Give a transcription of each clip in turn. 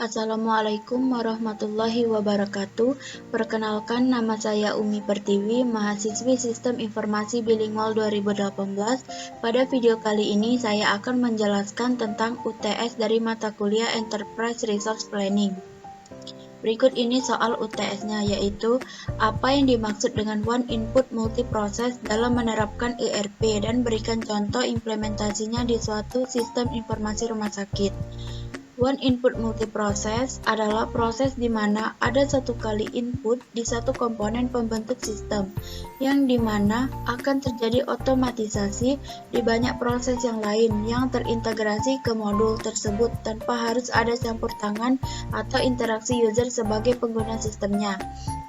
Assalamualaikum warahmatullahi wabarakatuh. Perkenalkan, nama saya Umi Pertiwi, mahasiswi Sistem Informasi Bilingual 2018. Pada video kali ini saya akan menjelaskan tentang UTS dari mata kuliah Enterprise Resource Planning. Berikut ini soal UTS-nya, yaitu apa yang dimaksud dengan One Input Multiprocess dalam menerapkan ERP dan berikan contoh implementasinya di suatu sistem informasi rumah sakit. One Input Multiprocess adalah proses di mana ada satu kali input di satu komponen pembentuk sistem, yang di mana akan terjadi otomatisasi di banyak proses yang lain yang terintegrasi ke modul tersebut tanpa harus ada campur tangan atau interaksi user sebagai pengguna sistemnya.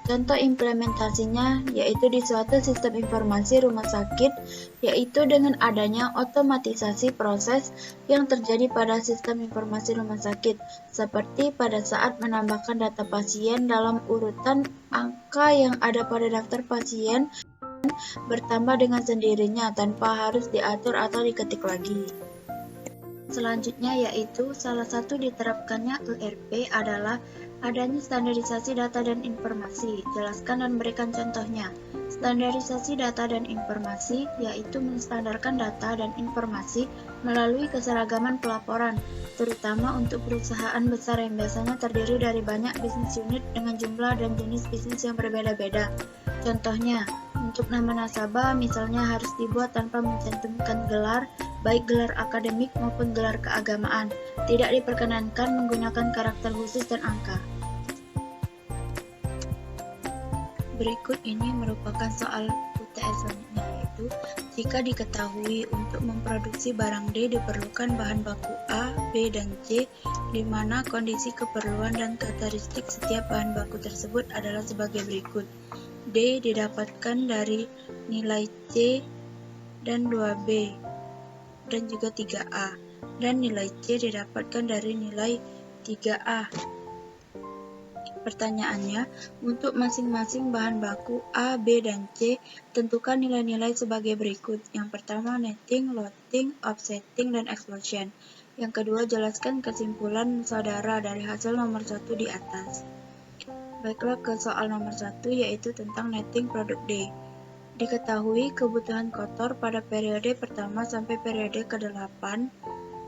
Contoh implementasinya yaitu di suatu sistem informasi rumah sakit, yaitu dengan adanya otomatisasi proses yang terjadi pada sistem informasi rumah sakit, seperti pada saat menambahkan data pasien dalam urutan angka yang ada pada daftar pasien bertambah dengan sendirinya tanpa harus diatur atau diketik lagi. Selanjutnya yaitu salah satu diterapkannya ERP adalah adanya standarisasi data dan informasi. Jelaskan dan berikan contohnya. Standarisasi data dan informasi yaitu menstandarkan data dan informasi melalui keseragaman pelaporan, terutama untuk perusahaan besar yang biasanya terdiri dari banyak bisnis unit dengan jumlah dan jenis bisnis yang berbeda-beda. Contohnya, untuk nama nasabah misalnya harus dibuat tanpa mencantumkan gelar, baik gelar akademik maupun gelar keagamaan. Tidak diperkenankan menggunakan karakter khusus dan angka. Berikut ini merupakan soal UTS selanjutnya, yaitu jika diketahui untuk memproduksi barang D diperlukan bahan baku A, B, dan C, di mana kondisi keperluan dan karakteristik setiap bahan baku tersebut adalah sebagai berikut. D didapatkan dari nilai C dan 2B dan juga 3A, dan nilai C didapatkan dari nilai 3A. Pertanyaannya, untuk masing-masing bahan baku A, B, dan C, tentukan nilai-nilai sebagai berikut. Yang pertama, netting, loading, offsetting, dan exclusion. Yang kedua, jelaskan kesimpulan saudara dari hasil nomor 1 di atas. Baiklah ke soal nomor 1, yaitu tentang netting produk D. Diketahui kebutuhan kotor pada periode pertama sampai periode ke-8,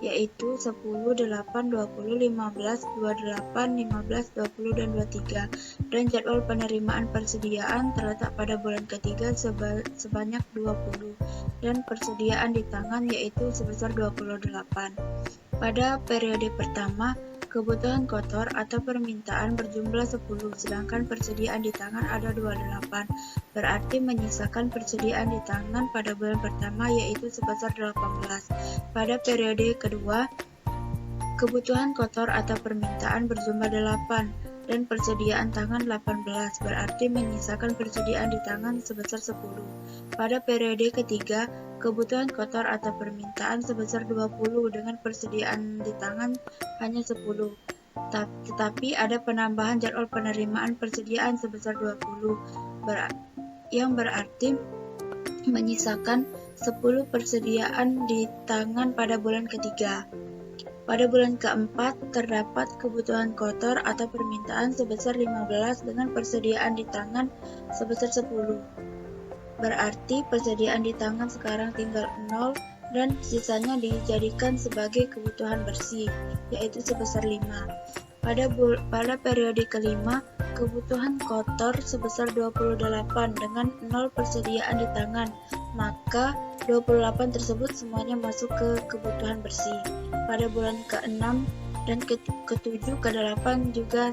yaitu 10, 8, 20, 15, 28, 15, 20, dan 23, dan jadwal penerimaan persediaan terletak pada bulan ketiga sebanyak 20, dan persediaan di tangan yaitu sebesar 28. Pada periode pertama, kebutuhan kotor atau permintaan berjumlah 10, sedangkan persediaan di tangan ada 28, berarti menyisakan persediaan di tangan pada bulan pertama yaitu sebesar 18. Pada periode kedua, kebutuhan kotor atau permintaan berjumlah 8, dan persediaan tangan 18, berarti menyisakan persediaan di tangan sebesar 10. Pada periode ketiga, kebutuhan kotor atau permintaan sebesar 20 dengan persediaan di tangan hanya 10. Tetapi ada penambahan jadwal penerimaan persediaan sebesar 20, yang berarti menyisakan 10 persediaan di tangan pada bulan ketiga. Pada bulan keempat, terdapat kebutuhan kotor atau permintaan sebesar 15 dengan persediaan di tangan sebesar 10. Berarti persediaan di tangan sekarang tinggal 0 dan sisanya dijadikan sebagai kebutuhan bersih, yaitu sebesar 5. Pada periode kelima, kebutuhan kotor sebesar 28 dengan 0 persediaan di tangan, maka 28 tersebut semuanya masuk ke kebutuhan bersih. Pada bulan ke-6 dan ke-7, ke-8 juga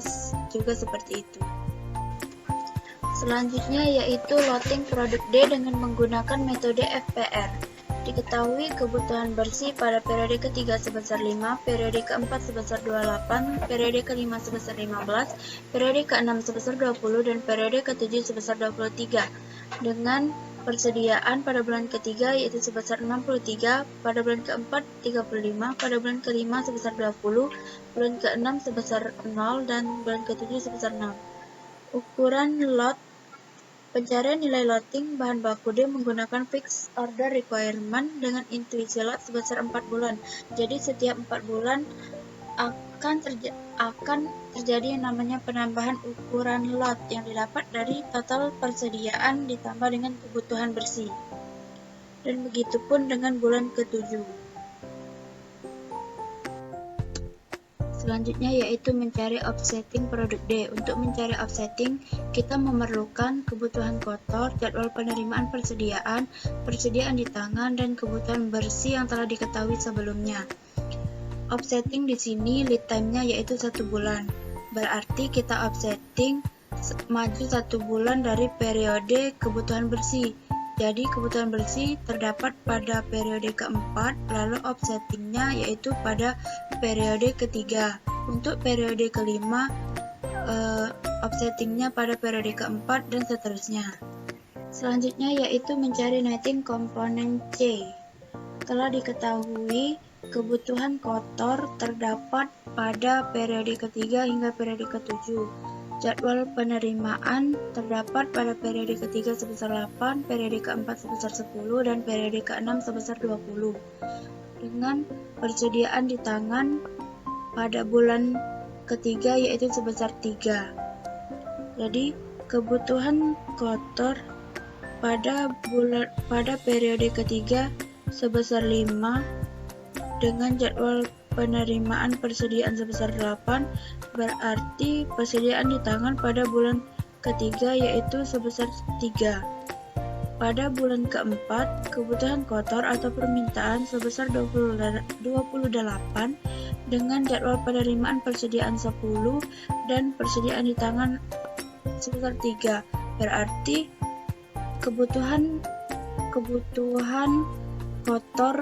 seperti itu. Selanjutnya yaitu loading produk D dengan menggunakan metode FPR. Diketahui kebutuhan bersih pada periode ketiga sebesar 5, periode keempat sebesar 28, periode kelima sebesar 15, periode keenam sebesar 20, dan periode ketujuh sebesar 23. Dengan persediaan pada bulan ketiga yaitu sebesar 63, pada bulan keempat 35, pada bulan kelima sebesar 20, bulan keenam sebesar 0, dan bulan ketujuh sebesar 6. Ukuran lot. Pencarian nilai loading bahan baku D menggunakan fixed order requirement dengan intuisi lot sebesar 4 bulan. Jadi setiap 4 bulan akan terjadi yang namanya penambahan ukuran lot yang didapat dari total persediaan ditambah dengan kebutuhan bersih. Dan begitupun dengan bulan ke-7. Selanjutnya yaitu mencari offsetting produk D. Untuk mencari offsetting, kita memerlukan kebutuhan kotor, jadwal penerimaan persediaan, persediaan di tangan, dan kebutuhan bersih yang telah diketahui sebelumnya. Offsetting di sini lead time-nya yaitu 1 bulan. Berarti kita offsetting maju 1 bulan dari periode kebutuhan bersih. Jadi kebutuhan bersih terdapat pada periode keempat, lalu offsettingnya yaitu pada periode ketiga. Untuk periode kelima, offsettingnya pada periode keempat dan seterusnya. Selanjutnya yaitu mencari netting komponen C. Telah diketahui kebutuhan kotor terdapat pada periode ketiga hingga periode ke-7. Jadwal penerimaan terdapat pada periode ketiga sebesar 8, periode keempat sebesar 10, dan periode ke-6 sebesar 20. Dengan persediaan di tangan pada bulan ketiga yaitu sebesar 3. Jadi kebutuhan kotor pada periode ketiga sebesar 5 dengan jadwal penerimaan persediaan sebesar 8, berarti persediaan di tangan pada bulan ketiga yaitu sebesar 3. Pada bulan keempat, kebutuhan kotor atau permintaan sebesar 28 dengan jadwal penerimaan persediaan 10 dan persediaan di tangan sebesar 3. Berarti kebutuhan kotor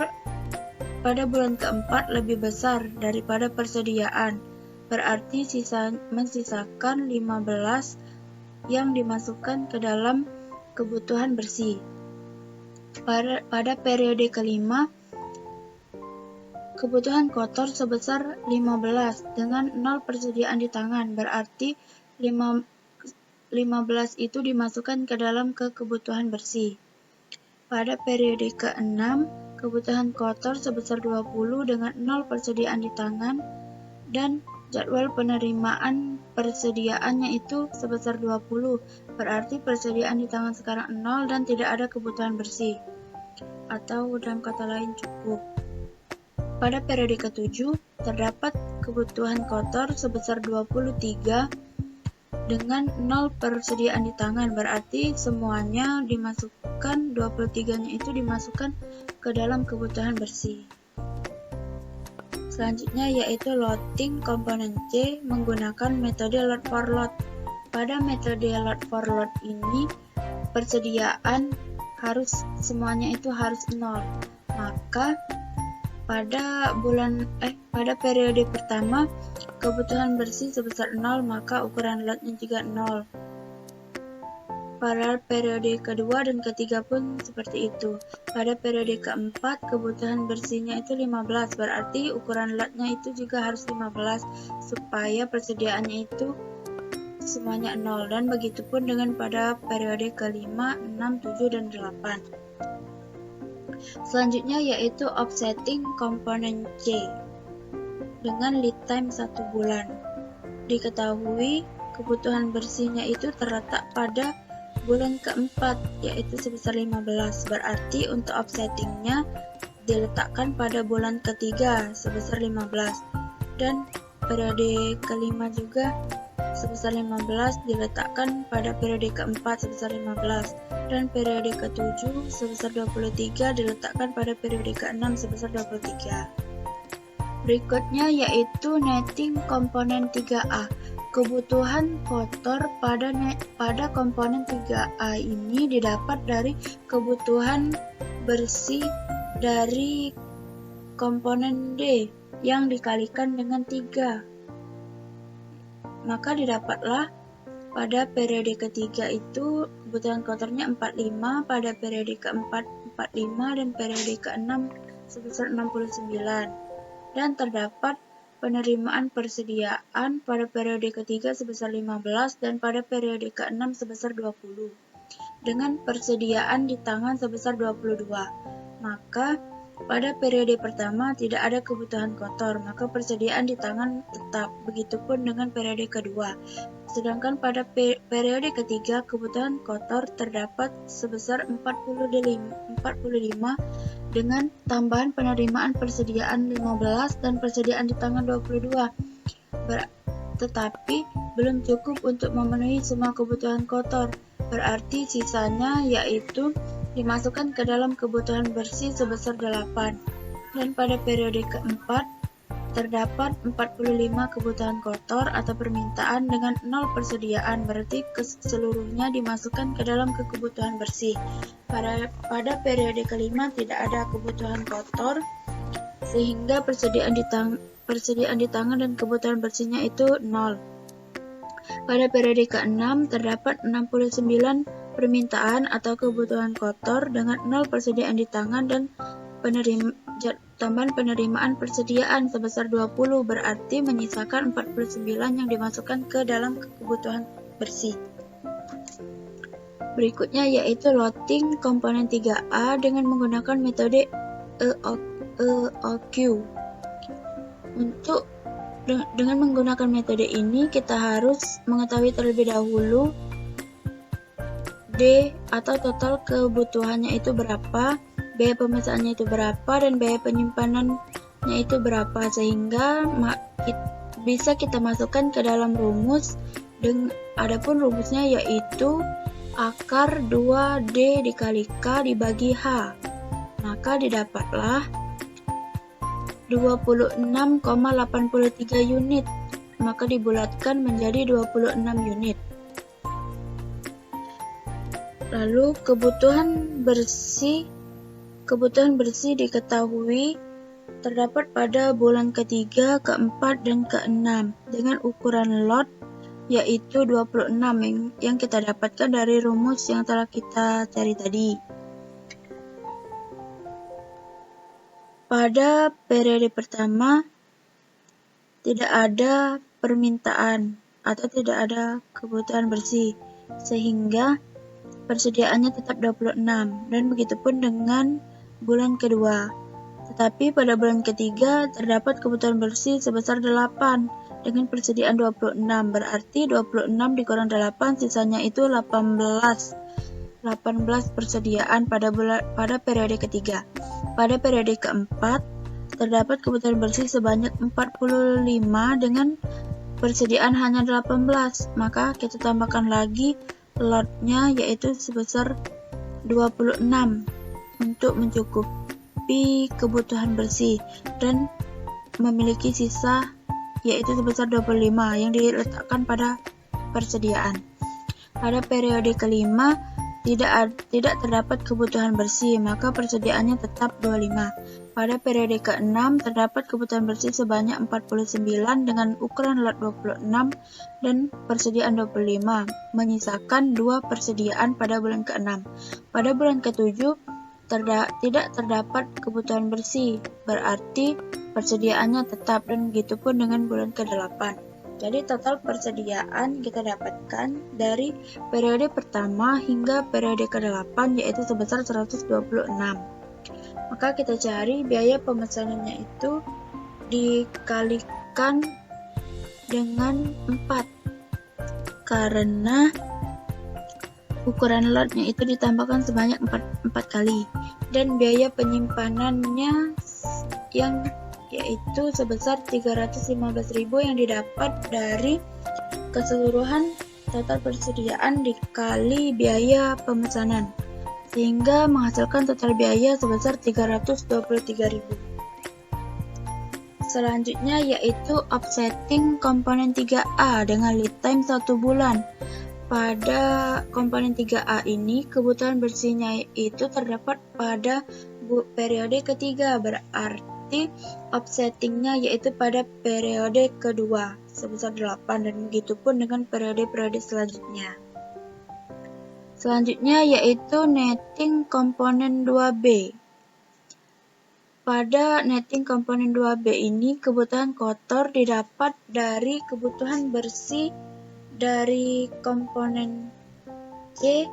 pada bulan keempat lebih besar daripada persediaan, berarti mensisakan 15 yang dimasukkan ke dalam kebutuhan bersih. Pada periode kelima, kebutuhan kotor sebesar 15 dengan 0 persediaan di tangan, berarti 15 itu dimasukkan ke dalam kebutuhan bersih. Pada periode ke-6, kebutuhan kotor sebesar 20 dengan 0 persediaan di tangan dan jadwal penerimaan persediaannya itu sebesar 20, berarti persediaan di tangan sekarang 0 dan tidak ada kebutuhan bersih, atau dalam kata lain cukup. Pada periode ke-7, terdapat kebutuhan kotor sebesar 23 dengan 0 persediaan di tangan, berarti semuanya dimasukkan, 23-nya itu dimasukkan ke dalam kebutuhan bersih. Selanjutnya yaitu loading komponen C menggunakan metode load for load. Pada metode load for load ini, persediaan semuanya itu harus 0. Maka pada periode pertama kebutuhan bersih sebesar 0, maka ukuran lotnya juga 0. Pada periode kedua dan ketiga pun seperti itu. Pada periode keempat kebutuhan bersihnya itu 15, berarti ukuran lotnya itu juga harus 15 supaya persediaannya itu semuanya 0, dan begitupun dengan pada periode kelima, 6, 7, dan 8. Selanjutnya yaitu offsetting komponen C dengan lead time 1 bulan. Diketahui kebutuhan bersihnya itu terletak pada bulan keempat yaitu sebesar 15, berarti untuk offsettingnya diletakkan pada bulan ketiga sebesar 15, dan periode kelima juga sebesar 15 diletakkan pada periode keempat sebesar 15, dan periode ke-7 sebesar 23 diletakkan pada periode ke-6 sebesar 23. Berikutnya yaitu netting komponen 3A. Kebutuhan kotor pada komponen 3A ini didapat dari kebutuhan bersih dari komponen D yang dikalikan dengan 3. Maka didapatlah pada periode ketiga itu kebutuhan kotornya 45, pada periode keempat 45, dan periode ke-6 sebesar 69. Dan terdapat penerimaan persediaan pada periode ketiga sebesar 15 dan pada periode ke-6 sebesar 20. Dengan persediaan di tangan sebesar 22. Maka Pada periode pertama tidak ada kebutuhan kotor, maka persediaan di tangan tetap. Begitupun dengan periode kedua. Sedangkan pada periode ketiga, kebutuhan kotor terdapat sebesar 45 dengan tambahan penerimaan persediaan 15 dan persediaan di tangan 22. Tetapi belum cukup untuk memenuhi semua kebutuhan kotor. Berarti sisanya yaitu dimasukkan ke dalam kebutuhan bersih sebesar 8. Dan pada periode keempat, terdapat 45 kebutuhan kotor atau permintaan dengan 0 persediaan, berarti keseluruhnya dimasukkan ke dalam kebutuhan bersih. Pada periode kelima tidak ada kebutuhan kotor, sehingga persediaan di tangan dan kebutuhan bersihnya itu 0. Pada periode ke-6 terdapat 69 permintaan atau kebutuhan kotor dengan 0 persediaan di tangan dan tambahan penerimaan persediaan sebesar 20, berarti menyisakan 49 yang dimasukkan ke dalam kebutuhan bersih. Berikutnya yaitu loading komponen 3A dengan menggunakan metode EOQ. Dengan menggunakan metode ini, kita harus mengetahui terlebih dahulu D atau total kebutuhannya itu berapa, biaya pemesaannya itu berapa, dan biaya penyimpanannya itu berapa, sehingga bisa kita masukkan ke dalam rumus. Adapun rumusnya yaitu akar 2D dikali K dibagi H. Maka didapatlah 26,83 unit, maka dibulatkan menjadi 26 unit. Lalu kebutuhan bersih diketahui terdapat pada bulan ketiga, keempat, dan keenam dengan ukuran lot yaitu 26 yang kita dapatkan dari rumus yang telah kita cari tadi. Pada periode pertama tidak ada permintaan atau tidak ada kebutuhan bersih, sehingga persediaannya tetap 26, dan begitupun dengan bulan kedua. Tetapi pada bulan ketiga terdapat kebutuhan bersih sebesar 8 dengan persediaan 26, berarti 26 dikurang 8 sisanya itu 18 persediaan pada periode ketiga. Pada periode keempat terdapat kebutuhan bersih sebanyak 45 dengan persediaan hanya 18, maka kita tambahkan lagi lotnya yaitu sebesar 26 untuk mencukupi kebutuhan bersih dan memiliki sisa yaitu sebesar 25 yang diletakkan pada persediaan. Pada periode kelima tidak terdapat kebutuhan bersih, maka persediaannya tetap 25. Pada periode ke-6 terdapat kebutuhan bersih sebanyak 49 dengan ukuran lot 26 dan persediaan 25, menyisakan 2 persediaan pada bulan ke-6. Pada bulan ke-7 tidak terdapat kebutuhan bersih, berarti persediaannya tetap, dan begitupun dengan bulan ke-8. Jadi total persediaan kita dapatkan dari periode pertama hingga periode ke-8 yaitu sebesar 126. Maka kita cari biaya pemesanannya itu dikalikan dengan 4 karena ukuran lotnya itu ditambahkan sebanyak 4 kali, dan biaya penyimpanannya yang yaitu sebesar 315.000 yang didapat dari keseluruhan total persediaan dikali biaya pemesanan, sehingga menghasilkan total biaya sebesar 323.000. Selanjutnya yaitu offsetting komponen 3A dengan lead time 1 bulan. Pada komponen 3A ini kebutuhan bersihnya itu terdapat pada periode ketiga, berarti offsettingnya yaitu pada periode kedua sebesar 8, dan begitupun dengan periode-periode selanjutnya. Selanjutnya yaitu netting komponen 2B. Pada netting komponen 2B ini kebutuhan kotor didapat dari kebutuhan bersih dari komponen C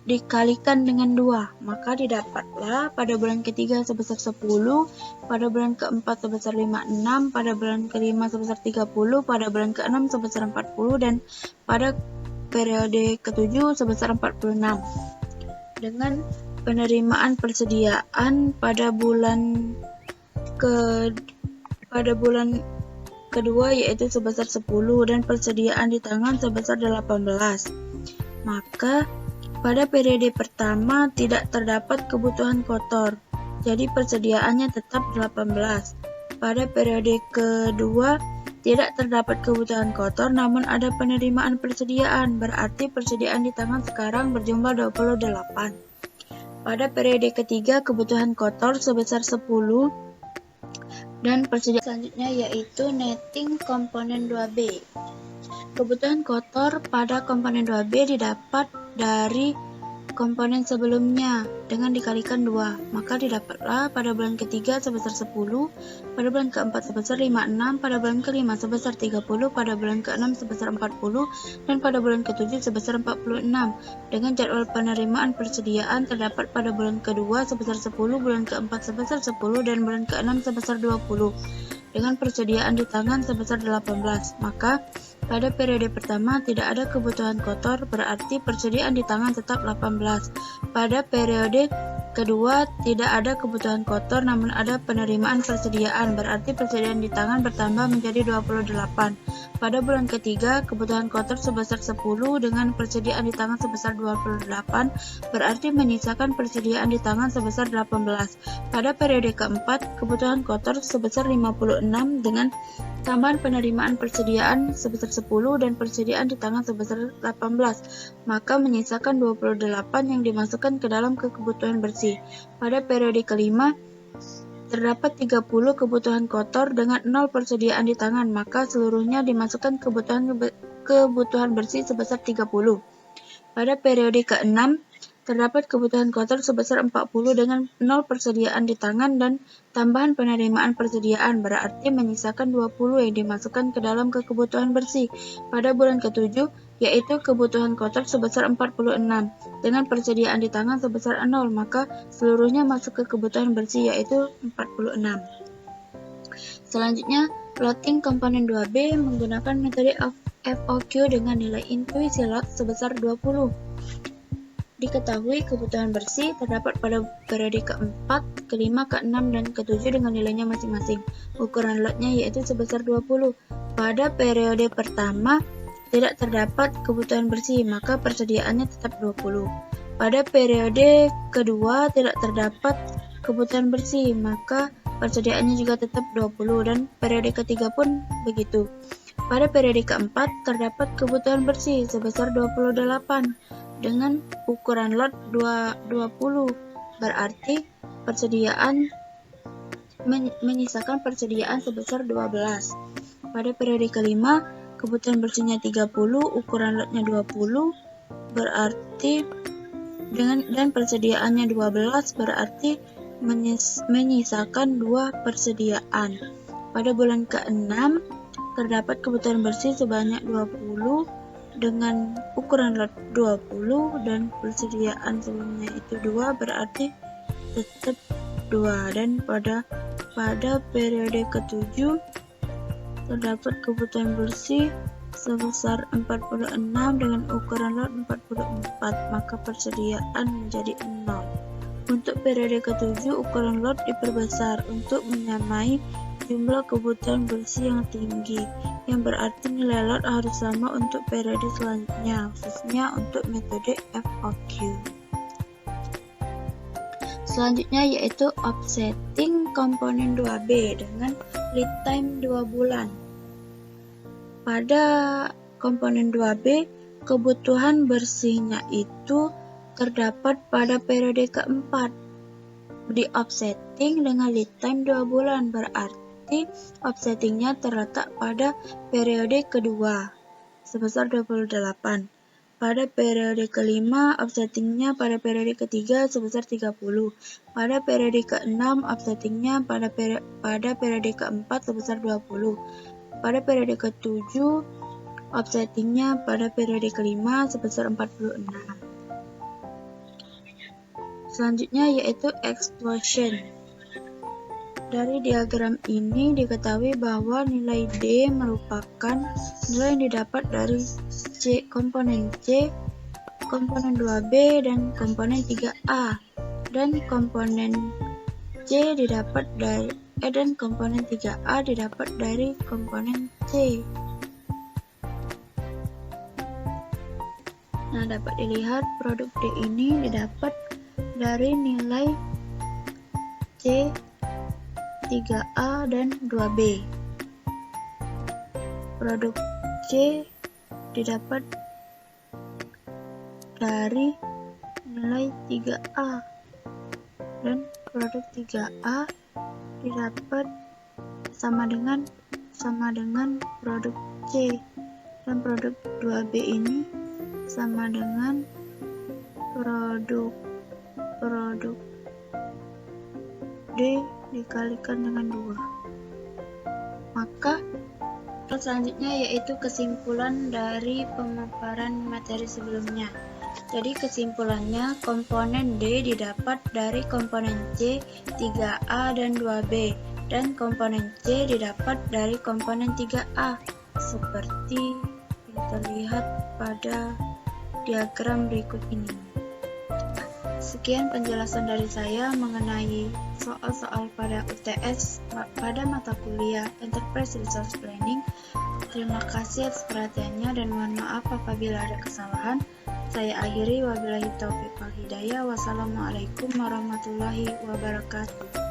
dikalikan dengan 2, maka didapatlah pada bulan ketiga sebesar 10, pada bulan keempat sebesar 56, pada bulan kelima sebesar 30, pada bulan keenam sebesar 40, dan pada periode ketujuh sebesar 46. Dengan penerimaan persediaan pada bulan kedua yaitu sebesar 10 dan persediaan di tangan sebesar 18. Maka pada periode pertama tidak terdapat kebutuhan kotor, jadi persediaannya tetap 18. Pada periode kedua tidak terdapat kebutuhan kotor namun ada penerimaan persediaan, berarti persediaan di tangan sekarang berjumlah 28. Pada periode ketiga kebutuhan kotor sebesar 10 dan persediaan selanjutnya yaitu netting komponen 2B. Kebutuhan kotor pada komponen 2B didapat dari komponen sebelumnya dengan dikalikan 2, maka didapatlah pada bulan ketiga sebesar 10, pada bulan keempat sebesar 56, pada bulan kelima sebesar 30, pada bulan keenam sebesar 40, dan pada bulan ketujuh sebesar 46. Dengan jadwal penerimaan persediaan terdapat pada bulan kedua sebesar 10, bulan keempat sebesar 10, dan bulan keenam sebesar 20. Dengan persediaan di tangan sebesar 18, maka pada periode pertama tidak ada kebutuhan kotor, berarti persediaan di tangan tetap 18. Pada periode kedua tidak ada kebutuhan kotor namun ada penerimaan persediaan, berarti persediaan di tangan bertambah menjadi 28. Pada bulan ketiga kebutuhan kotor sebesar 10 dengan persediaan di tangan sebesar 28, berarti menyisakan persediaan di tangan sebesar 18. Pada periode keempat kebutuhan kotor sebesar 56 dengan tambahan penerimaan persediaan sebesar 10 dan persediaan di tangan sebesar 18, maka menyisakan 28 yang dimasukkan ke dalam kebutuhan bersih. Pada periode kelima, terdapat 30 kebutuhan kotor dengan 0 persediaan di tangan, maka seluruhnya dimasukkan kebutuhan bersih sebesar 30. Pada periode ke-6, terdapat kebutuhan kotor sebesar 40 dengan 0 persediaan di tangan dan tambahan penerimaan persediaan, berarti menyisakan 20 yang dimasukkan ke dalam kebutuhan bersih. Pada bulan ke-7, yaitu kebutuhan kotor sebesar 46 dengan persediaan di tangan sebesar 0, maka seluruhnya masuk ke kebutuhan bersih yaitu 46. Selanjutnya, plotting komponen 2B menggunakan metode FOQ dengan nilai intuisi lot sebesar 20. Diketahui kebutuhan bersih terdapat pada periode keempat, kelima, keenam, dan ketujuh dengan nilainya masing-masing. Ukuran lotnya yaitu sebesar 20. Pada periode pertama tidak terdapat kebutuhan bersih, maka persediaannya tetap 20. Pada periode kedua tidak terdapat kebutuhan bersih, maka persediaannya juga tetap 20, dan periode ketiga pun begitu. Pada periode keempat terdapat kebutuhan bersih sebesar 28 dengan ukuran lot 20, berarti persediaan menyisakan persediaan sebesar 12. Pada periode kelima, kebutuhan bersihnya 30, ukuran lotnya 20, berarti dan persediaannya 12, berarti menyisakan 2 persediaan. Pada bulan ke-6, terdapat kebutuhan bersih sebanyak 20 dengan ukuran lot 20 dan persediaan sebelumnya itu 2, berarti tetap 2. Dan pada periode ke-7 terdapat kebutuhan bersih sebesar 46 dengan ukuran lot 44, maka persediaan menjadi 0. Untuk periode ke-7 ukuran lot diperbesar untuk menyamai jumlah kebutuhan bersih yang tinggi, yang berarti nilai lot harus sama untuk periode selanjutnya, khususnya untuk metode FOQ. Selanjutnya yaitu offsetting komponen 2B dengan lead time 2 bulan. Pada komponen 2B, kebutuhan bersihnya itu terdapat pada periode keempat. Di offsetting dengan lead time 2 bulan, berarti offsettingnya terletak pada periode kedua sebesar 28. Pada periode kelima, offsettingnya pada periode ketiga sebesar 30. Pada periode ke-6, offsettingnya pada periode keempat sebesar 20. Pada periode ke-7, offsettingnya pada periode kelima sebesar 46. Selanjutnya yaitu explosion. Dari diagram ini diketahui bahwa nilai D merupakan nilai yang didapat dari komponen C, komponen 2B, dan komponen 3A. Dan komponen C didapat dari dan komponen 3A didapat dari komponen C. Nah, dapat dilihat produk D ini didapat dari nilai C, 3A, dan 2B. Produk C didapat dari nilai 3A, dan produk 3A didapat sama dengan produk C, dan produk 2B ini sama dengan produk D dikalikan dengan 2. Maka selanjutnya yaitu kesimpulan dari pemaparan materi sebelumnya. Jadi kesimpulannya, komponen D didapat dari komponen C, 3A, dan 2B, dan komponen C didapat dari komponen 3A, seperti yang terlihat pada diagram berikut ini. Sekian penjelasan dari saya mengenai soal-soal pada UTS pada mata kuliah Enterprise Resource Planning. Terima kasih atas perhatiannya dan mohon maaf apabila ada kesalahan. Saya akhiri, wabillahi taufiq wal hidayah. Wassalamualaikum warahmatullahi wabarakatuh.